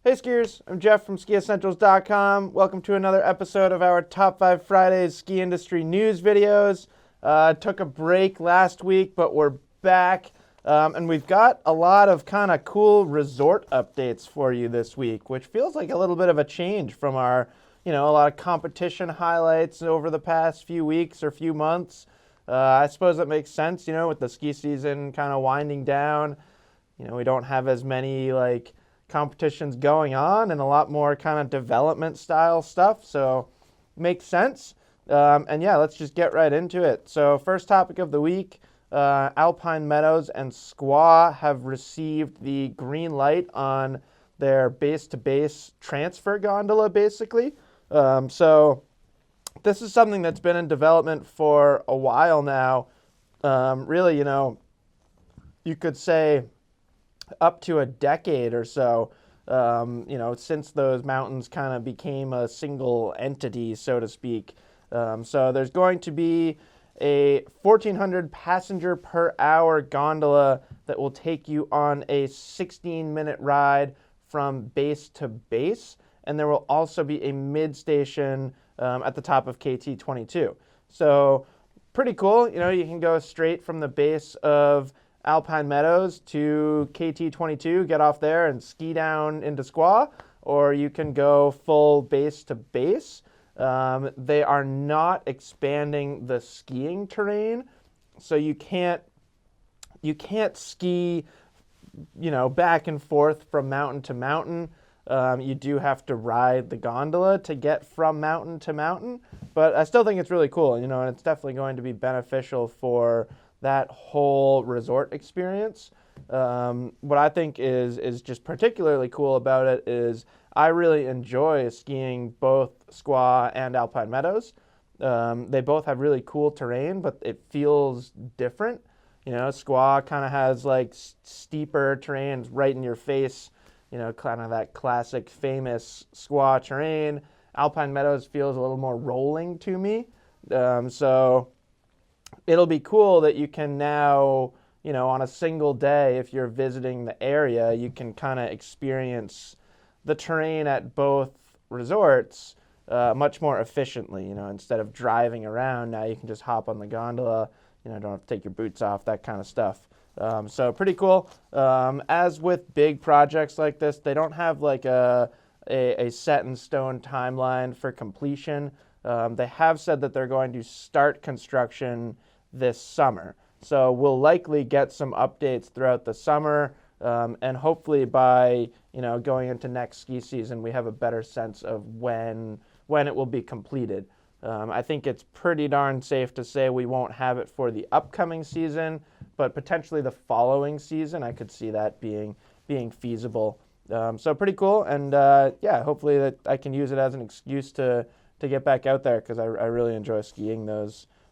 Hey skiers, I'm Jeff from Skiessentials.com. Welcome to another episode of our Top 5 Fridays ski industry news videos. Took a break last week, but we're back. And we've got a lot of kind of cool resort updates for you this week, which feels like a little bit of a change from our, a lot of competition highlights over the past few weeks or few months. I suppose that makes sense, with the ski season kind of winding down. We don't have as many competitions going on and a lot more kind of development style stuff, so makes sense. And yeah, let's just get right into it. So first topic of the week, Alpine, Meadows, and Squaw have received the green light on their base-to-base transfer gondola, basically. So this is something that's been in development for a while now. Really, you could say up to a decade or so, since those mountains kind of became a single entity, so to speak. So there's going to be a 1,400 passenger per hour gondola that will take you on a 16-minute ride from base to base. And there will also be a mid-station at the top of KT 22. So pretty cool. You can go straight from the base of Alpine Meadows to KT 22, get off there and ski down into Squaw, or you can go full base to base. They are not expanding the skiing terrain, so you can't ski, back and forth from mountain to mountain. You do have to ride the gondola to get from mountain to mountain, but I still think it's really cool, and it's definitely going to be beneficial for that whole resort experience. What I think is just particularly cool about it is I really enjoy skiing both Squaw and Alpine Meadows. They both have really cool terrain, but it feels different. Squaw kind of has steeper terrain right in your face, kind of that classic famous Squaw terrain. Alpine Meadows feels a little more rolling to me. So it'll be cool that you can now, on a single day, if you're visiting the area, you can kind of experience the terrain at both resorts much more efficiently. Instead of driving around, now you can just hop on the gondola, don't have to take your boots off, that kind of stuff. So pretty cool. As with big projects like this, they don't have a set in stone timeline for completion. They have said that they're going to start construction this summer. So we'll likely get some updates throughout the summer, and hopefully by going into next ski season, we have a better sense of when it will be completed. I think it's pretty darn safe to say we won't have it for the upcoming season, but potentially the following season, I could see that being feasible. So pretty cool, and hopefully that I can use it as an excuse to get back out there, because I really enjoy skiing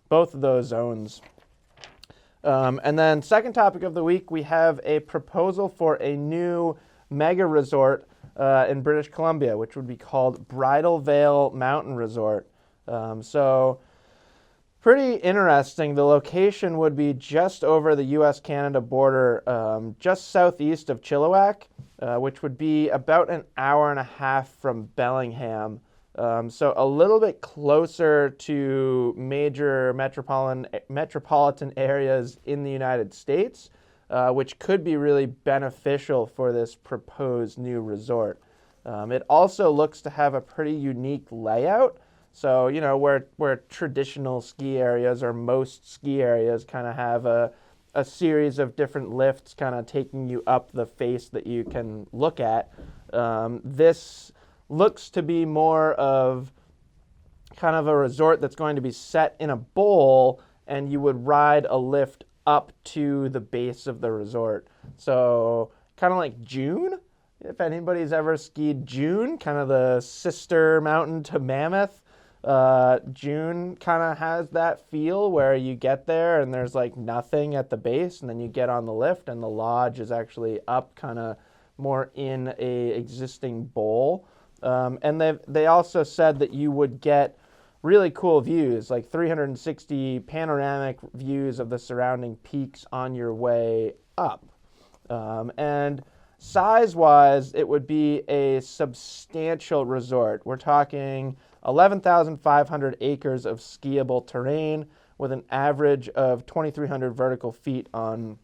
both of those zones. And then second topic of the week, we have a proposal for a new mega resort in British Columbia, which would be called Bridal Vale Mountain Resort. So pretty interesting. The location would be just over the U.S.-Canada border, just southeast of Chilliwack, which would be about an hour and a half from Bellingham. So a little bit closer to major metropolitan areas in the United States, which could be really beneficial for this proposed new resort. It also looks to have a pretty unique layout. So, where traditional ski areas or most ski areas kind of have a series of different lifts kind of taking you up the face that you can look at. This looks to be more of kind of a resort that's going to be set in a bowl, and you would ride a lift up to the base of the resort. So kind of like June, if anybody's ever skied June, kind of the sister mountain to Mammoth. June kind of has that feel where you get there and there's nothing at the base, and then you get on the lift and the lodge is actually up kind of more in a existing bowl. And they also said that you would get really cool views, 360 panoramic views of the surrounding peaks on your way up. And Size-wise, it would be a substantial resort. We're talking 11,500 acres of skiable terrain with an average of 2,300 vertical feet on,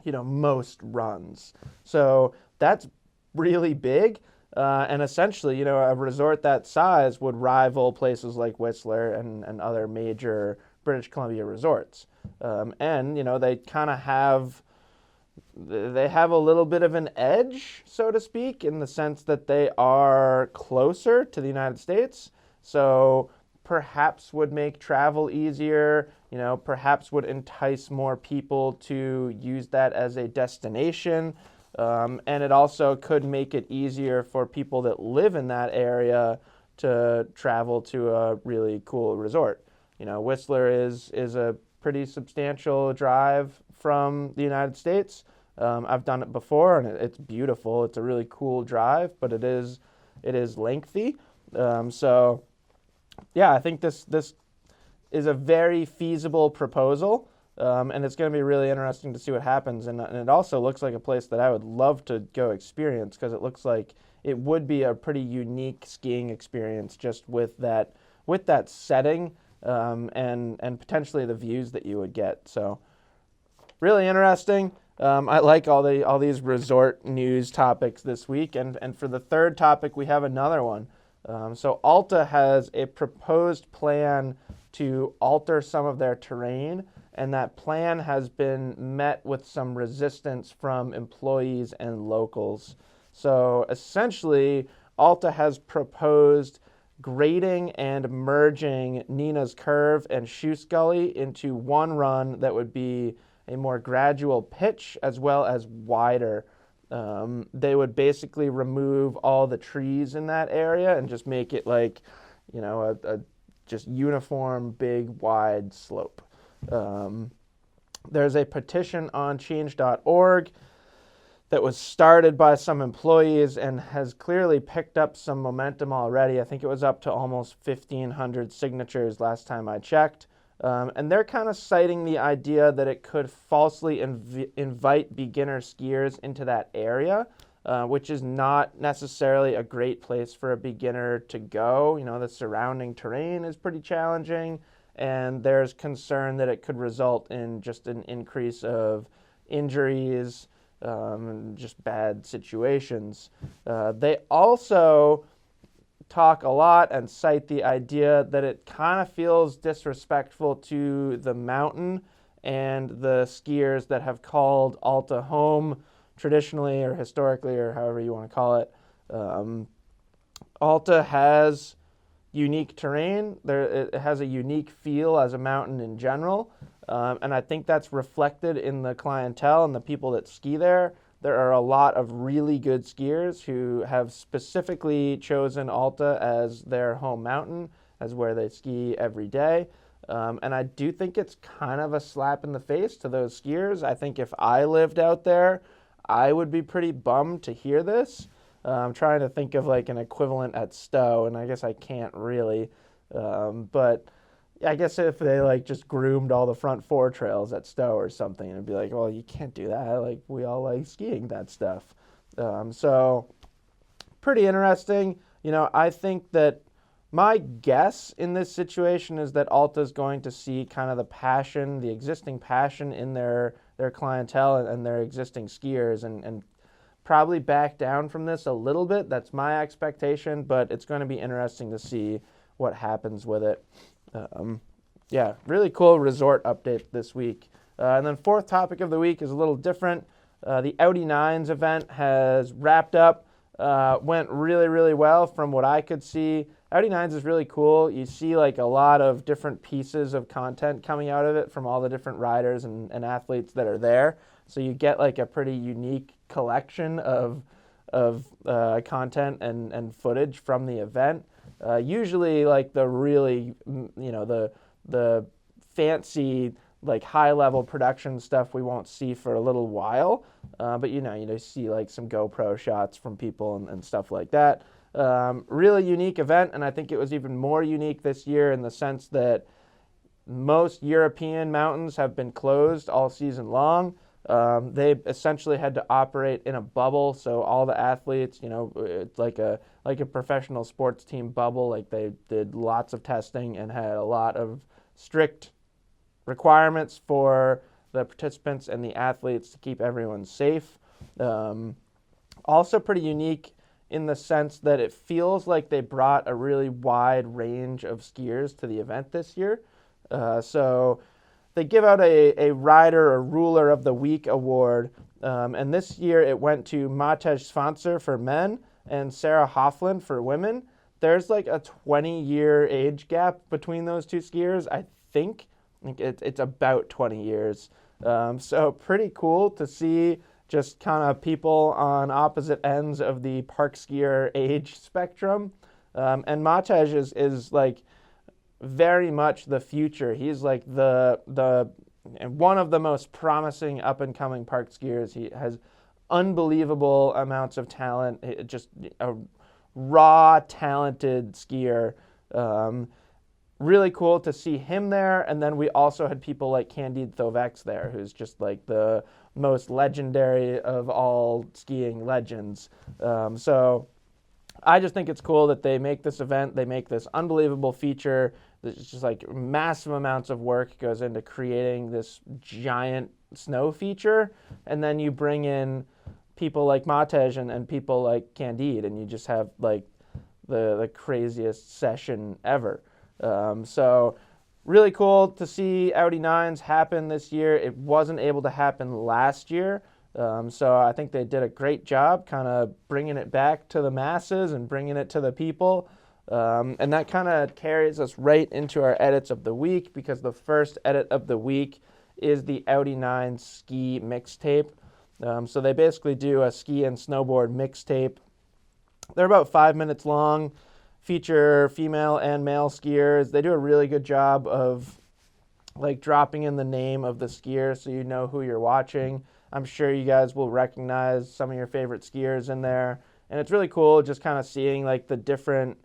most runs. So that's really big. And essentially, a resort that size would rival places like Whistler and other major British Columbia resorts. And they kind of have a little bit of an edge, so to speak, in the sense that they are closer to the United States. So perhaps would make travel easier, perhaps would entice more people to use that as a destination. And it also could make it easier for people that live in that area to travel to a really cool resort. Whistler is a pretty substantial drive from the United States. I've done it before, and it's beautiful. It's a really cool drive, but it is lengthy. So, yeah, I think this is a very feasible proposal, and it's going to be really interesting to see what happens. And it also looks like a place that I would love to go experience, because it looks like it would be a pretty unique skiing experience just with that setting, and potentially the views that you would get. So really interesting. I like all these resort news topics this week, and for the third topic we have another one. So Alta has a proposed plan to alter some of their terrain, and that plan has been met with some resistance from employees and locals. So essentially, Alta has proposed grading and merging Nina's Curve and Shoe Gully into one run that would be a more gradual pitch as well as wider. They would basically remove all the trees in that area and just make it like, a just uniform, big, wide slope. There's a petition on change.org that was started by some employees and has clearly picked up some momentum already. I think it was up to almost 1,500 signatures last time I checked. And they're kind of citing the idea that it could falsely invite beginner skiers into that area, which is not necessarily a great place for a beginner to go. The surrounding terrain is pretty challenging, and there's concern that it could result in just an increase of injuries, and just bad situations. They also talk a lot and cite the idea that it kind of feels disrespectful to the mountain and the skiers that have called Alta home traditionally or historically, or however you want to call it. Alta has unique terrain. It has a unique feel as a mountain in general, and I think that's reflected in the clientele and the people that ski there. There are a lot of really good skiers who have specifically chosen Alta as their home mountain, as where they ski every day. And I do think it's kind of a slap in the face to those skiers. I think if I lived out there, I would be pretty bummed to hear this. I'm trying to think of like an equivalent at Stowe, and I guess I can't really. But I guess if they like just groomed all the front four trails at Stowe or something, it'd be like, well, you can't do that. Like, we all like skiing that stuff. So pretty interesting. I think that my guess in this situation is that Alta is going to see kind of the existing passion in their clientele and their existing skiers, and probably back down from this a little bit. That's my expectation, but it's going to be interesting to see what happens with it. Yeah, really cool resort update this week. And then fourth topic of the week is a little different. The Audi Nines event has wrapped up, went really, really well from what I could see. Audi Nines is really cool. You see like a lot of different pieces of content coming out of it from all the different riders and athletes that are there. So you get like a pretty unique collection of content and footage from the event. Usually like the really, the fancy, like high-level production stuff we won't see for a little while, but you see like some GoPro shots from people and stuff like that. Really unique event, and I think it was even more unique this year in the sense that most European mountains have been closed all season long. They essentially had to operate in a bubble, so all the athletes, it's like a professional sports team bubble. Like they did lots of testing and had a lot of strict requirements for the participants and the athletes to keep everyone safe. Also pretty unique in the sense that it feels like they brought a really wide range of skiers to the event this year. So they give out a rider or ruler of the week award, and this year it went to Matej Sponsor for men and Sarah Hoffland for women. There's like a 20-year age gap between those two skiers, I think. It's about 20 years. So pretty cool to see just kind of people on opposite ends of the park skier age spectrum. And Matej is like very much the future. He's like the one of the most promising up-and-coming park skiers. He has unbelievable amounts of talent, just a raw, talented skier. Really cool to see him there. And then we also had people like Candide Thovex there, who's just like the most legendary of all skiing legends. So I just think it's cool that they make this event, they make this unbelievable feature. There's just like massive amounts of work goes into creating this giant snow feature. And then you bring in people like Matej and people like Candide, and you just have like the craziest session ever. So really cool to see Audi Nines happen this year. It wasn't able to happen last year. So I think they did a great job kind of bringing it back to the masses and bringing it to the people. And that kind of carries us right into our edits of the week, because the first edit of the week is the Audi Nines ski mixtape. So they basically do a ski and snowboard mixtape. They're about 5 minutes long, feature female and male skiers. They do a really good job of like dropping in the name of the skier so you know who you're watching. I'm sure you guys will recognize some of your favorite skiers in there. And it's really cool just kind of seeing like the different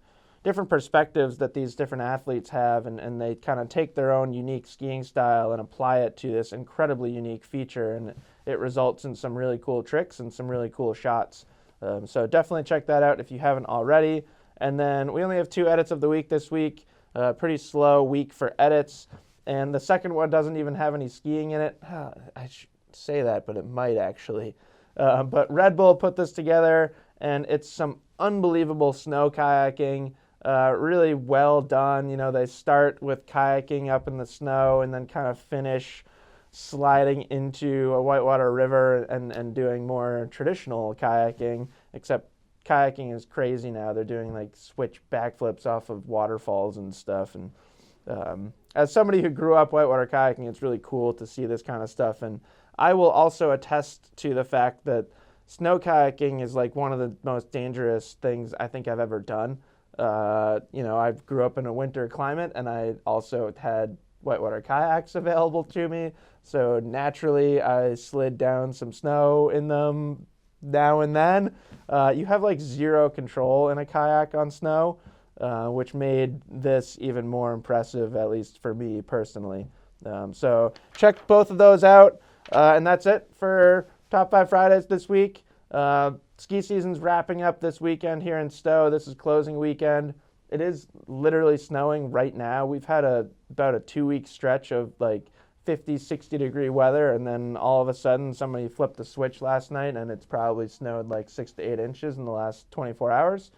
perspectives that these different athletes have, and they kind of take their own unique skiing style and apply it to this incredibly unique feature, and it results in some really cool tricks and some really cool shots. So definitely check that out if you haven't already. And then we only have 2 edits of the week this week. Pretty slow week for edits. And the second one doesn't even have any skiing in it. I should say that, but it might actually. But Red Bull put this together, and it's some unbelievable snow kayaking. Really well done. They start with kayaking up in the snow and then kind of finish sliding into a whitewater river and doing more traditional kayaking, except kayaking is crazy now. They're doing like switch backflips off of waterfalls and stuff. And as somebody who grew up whitewater kayaking, it's really cool to see this kind of stuff. And I will also attest to the fact that snow kayaking is like one of the most dangerous things I think I've ever done. I grew up in a winter climate, and I also had whitewater kayaks available to me. So naturally, I slid down some snow in them now and then. You have like zero control in a kayak on snow, which made this even more impressive, at least for me personally. So check both of those out. And that's it for Top 5 Fridays this week. Ski season's wrapping up this weekend here in Stowe. This is closing weekend. It is literally snowing right now. We've had about a 2-week stretch of like 50, 60 degree weather, and then all of a sudden somebody flipped the switch last night and it's probably snowed like 6 to 8 inches in the last 24 hours.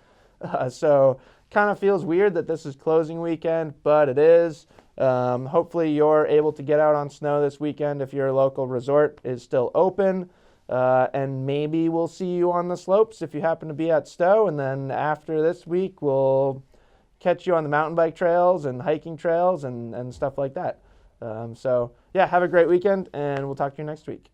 So kind of feels weird that this is closing weekend, but it is. Hopefully you're able to get out on snow this weekend if your local resort is still open. And maybe we'll see you on the slopes if you happen to be at Stowe. And then after this week, we'll catch you on the mountain bike trails and hiking trails and stuff like that. So, yeah, have a great weekend, and we'll talk to you next week.